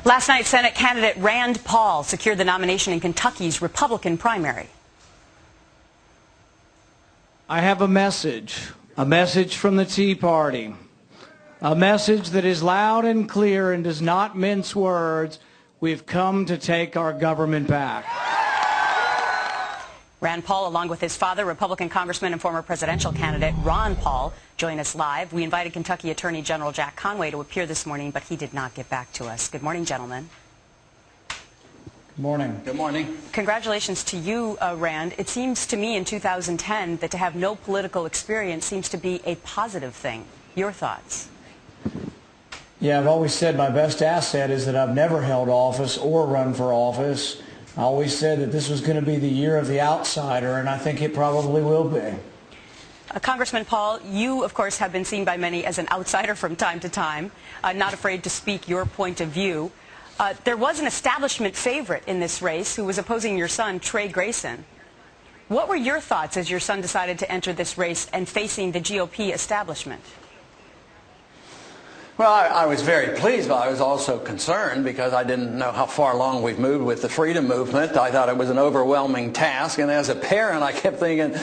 Last night, Senate candidate Rand Paul secured the nomination in Kentucky's Republican primary. I have a message from the Tea Party, a message that is loud and clear and does not mince words. We've come to take our government back. Rand Paul, along with his father, Republican Congressman and former presidential candidate Ron Paul, join us live. We invited Kentucky Attorney General Jack Conway to appear this morning, but he did not get back to us. Good morning, gentlemen. Good morning. Good morning. Congratulations to you, Rand. It seems to me in 2010 that to have no political experience seems to be a positive thing. Your thoughts? Yeah, I've always said my best asset is that I've never held office or run for office. I always said that this was going to be the year of the outsider, and I think it probably will be. Congressman Paul, you, of course, have been seen by many as an outsider from time to time, not afraid to speak your point of view. There was an establishment favorite in this race who was opposing your son, Trey Grayson. What were your thoughts as your son decided to enter this race and facing the GOP establishment? Well, I was very pleased, but I was also concerned because I didn't know how far along we've moved with the freedom movement. I thought it was an overwhelming task, and as a parent, I kept thinking,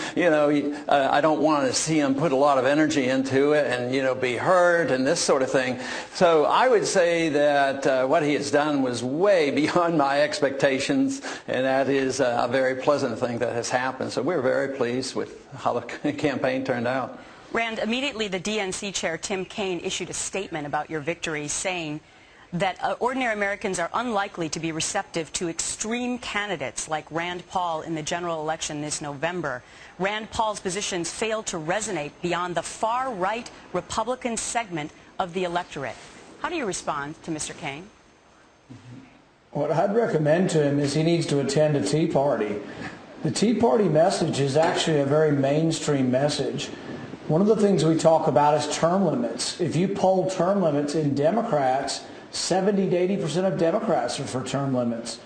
I don't want to see him put a lot of energy into it and, be hurt and this sort of thing. So I would say that what he has done was way beyond my expectations, and that is a very pleasant thing that has happened. So we're very pleased with how the campaign turned out. Rand, immediately the DNC chair, Tim Kaine, issued a statement about your victory saying that ordinary Americans are unlikely to be receptive to extreme candidates like Rand Paul in the general election this November. Rand Paul's positions failed to resonate beyond the far-right Republican segment of the electorate. How do you respond to Mr. Kaine? What I'd recommend to him is he needs to attend a Tea Party. The Tea Party message is actually a very mainstream message. One of the things we talk about is term limits. If you poll term limits in Democrats, 70 to 80% of Democrats are for term limits.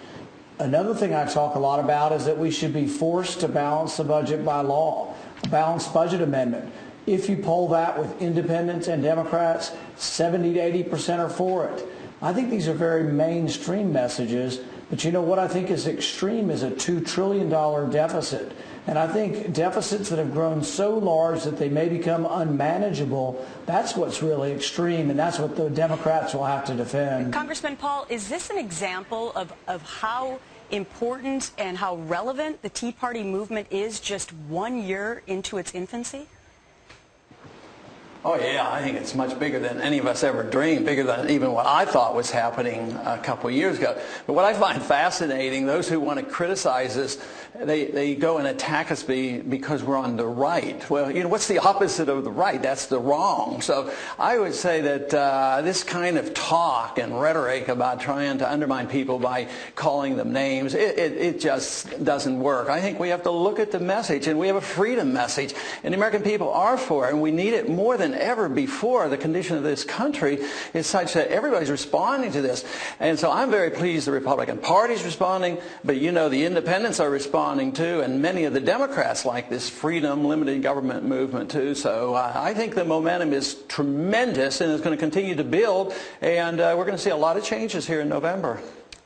Another thing I talk a lot about is that we should be forced to balance the budget by law, a balanced budget amendment. If you poll that with independents and Democrats, 70 to 80% are for it. I think these are very mainstream messages, but what I think is extreme is a $2 trillion deficit. And I think deficits that have grown so large that they may become unmanageable, that's what's really extreme, and that's what the Democrats will have to defend. Congressman Paul, is this an example of how important and how relevant the Tea Party movement is just 1 year into its infancy? Oh, yeah, I think it's much bigger than any of us ever dreamed, bigger than even what I thought was happening a couple of years ago. But what I find fascinating, those who want to criticize us, they go and attack us because we're on the right. Well, what's the opposite of the right? That's the wrong. So I would say that this kind of talk and rhetoric about trying to undermine people by calling them names, it just doesn't work. I think we have to look at the message, and we have a freedom message, and the American people are for it, and we need it more than ever before. The condition of this country is such that everybody's responding to this. And so I'm very pleased the Republican Party's responding, but the independents are responding too, and many of the Democrats like this freedom, limited government movement too. So I think the momentum is tremendous and it's going to continue to build, and we're going to see a lot of changes here in November.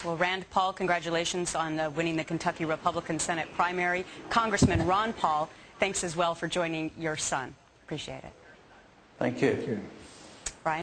Well, Rand Paul, congratulations on winning the Kentucky Republican Senate primary. Congressman Ron Paul, thanks as well for joining your son. Appreciate it. Thank you. Thank you.